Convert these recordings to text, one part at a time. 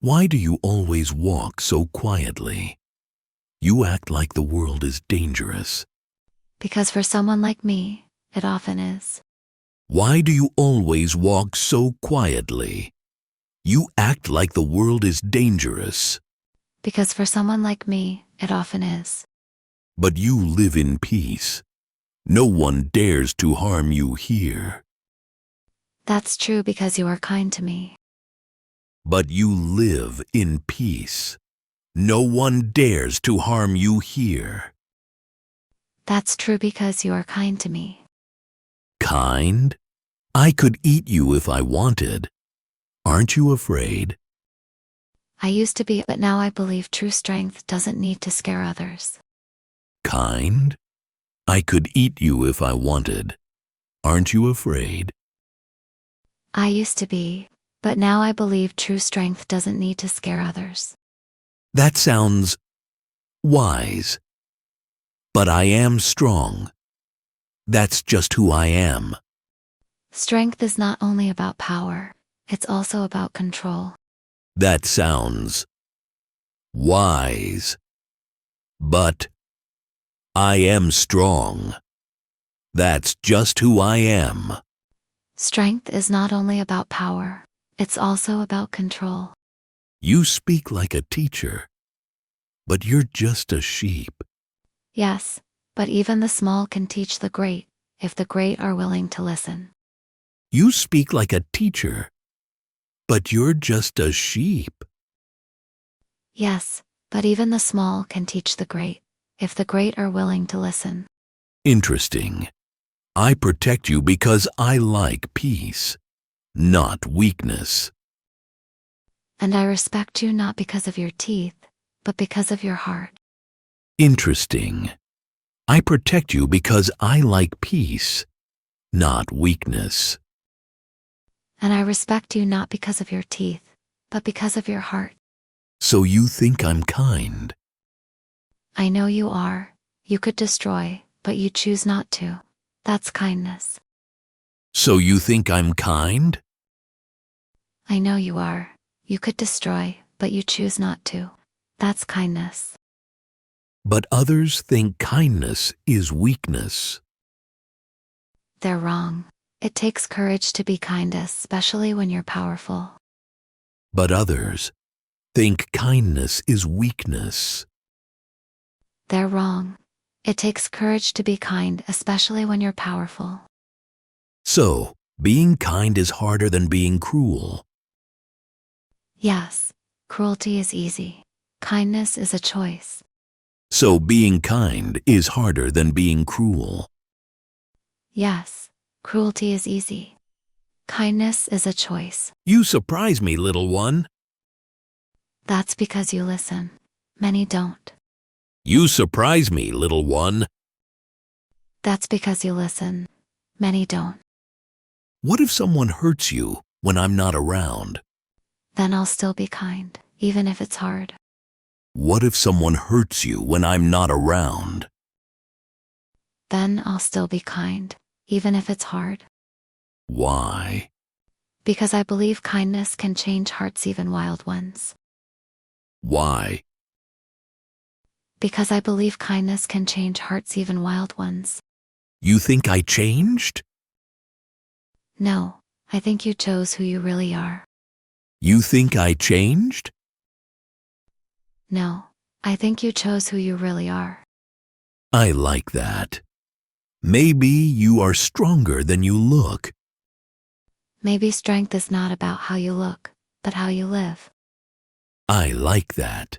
Why do you always walk so quietly? You act like the world is dangerous. Because for someone like me, it often is. Why do you always walk so quietly? You act like the world is dangerous. Because for someone like me, it often is. But you live in peace. No one dares to harm you here. That's true because you are kind to me. But you live in peace. No one dares to harm you here. That's true because you are kind to me. Kind? I could eat you if I wanted. Aren't you afraid? I used to be, but now I believe true strength doesn't need to scare others. Kind? I could eat you if I wanted. Aren't you afraid? I used to be, but now I believe true strength doesn't need to scare others. That sounds wise. But I am strong. That's just who I am. Strength is not only about power, it's also about control. That sounds wise. But I am strong. That's just who I am. Strength is not only about power, it's also about control. You speak like a teacher, but you're just a sheep. Yes, but even the small can teach the great, if the great are willing to listen. You speak like a teacher, but you're just a sheep. Yes, but even the small can teach the great, if the great are willing to listen. Interesting. I protect you because I like peace, not weakness. And I respect you not because of your teeth, but because of your heart. Interesting. I protect you because I like peace, not weakness. And I respect you not because of your teeth, but because of your heart. So you think I'm kind. I know you are. You could destroy, but you choose not to. That's kindness. So you think I'm kind? I know you are. You could destroy, but you choose not to. That's kindness. But others think kindness is weakness. They're wrong. It takes courage to be kind, especially when you're powerful. But others think kindness is weakness. They're wrong. It takes courage to be kind, especially when you're powerful. So, being kind is harder than being cruel. Yes, cruelty is easy. Kindness is a choice. So being kind is harder than being cruel. Yes, cruelty is easy. Kindness is a choice. You surprise me, little one. That's because you listen. Many don't. You surprise me, little one. That's because you listen. Many don't. What if someone hurts you when I'm not around? Then I'll still be kind, even if it's hard. What if someone hurts you when I'm not around? Then I'll still be kind, even if it's hard. Why? Because I believe kindness can change hearts, even wild ones. Why? Because I believe kindness can change hearts, even wild ones. You think I changed? No, I think you chose who you really are. You think I changed? No, I think you chose who you really are. I like that. Maybe you are stronger than you look. Maybe strength is not about how you look, but how you live. I like that.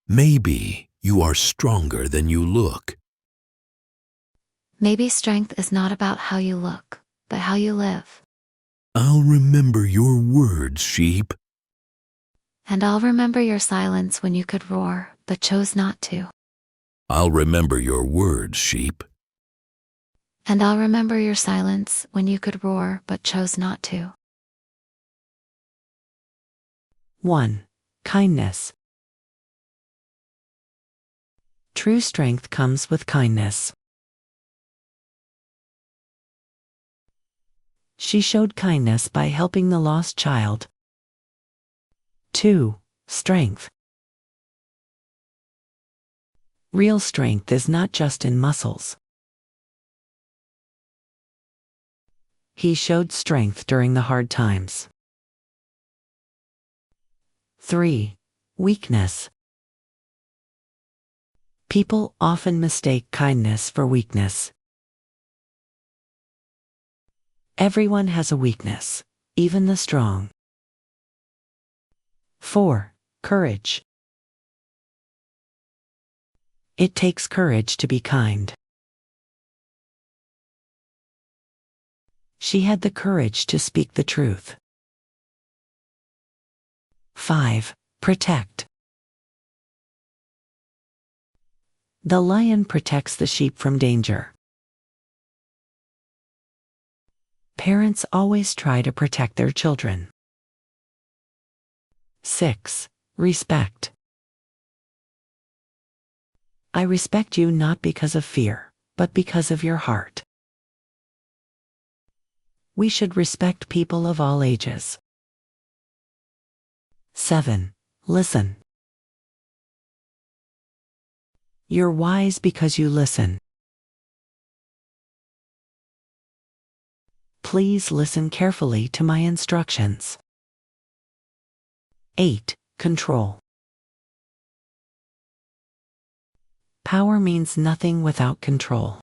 Maybe you are stronger than you look. Maybe strength is not about how you look, but how you live. I'll remember your words, sheep. And I'll remember your silence when you could roar, but chose not to. I'll remember your words, sheep. And I'll remember your silence when you could roar, but chose not to. 1. Kindness. True strength comes with kindness. She showed kindness by helping the lost child. 2. Strength. Real strength is not just in muscles. He showed strength during the hard times. 3. Weakness. People often mistake kindness for weakness. Everyone has a weakness, even the strong. 4. Courage. It takes courage to be kind. She had the courage to speak the truth. 5. Protect. The lion protects the sheep from danger. Parents always try to protect their children. 6. Respect. I respect you not because of fear, but because of your heart. We should respect people of all ages. 7. Listen. You're wise because you listen. Please listen carefully to my instructions. 8. Control. Power means nothing without control.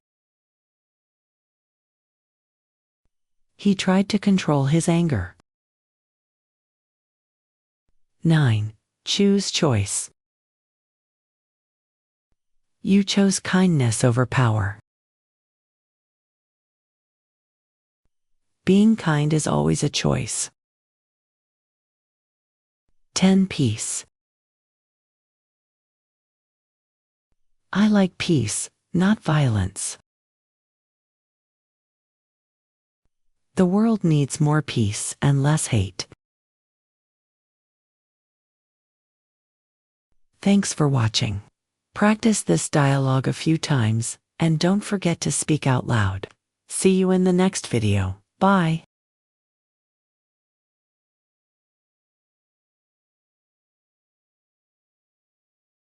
He tried to control his anger. 9. Choose choice. You chose kindness over power. Being kind is always a choice. 10. Peace. I like peace, not violence. The world needs more peace and less hate. Thanks for watching. Practice this dialogue a few times, and don't forget to speak out loud. See you in the next video. Bye.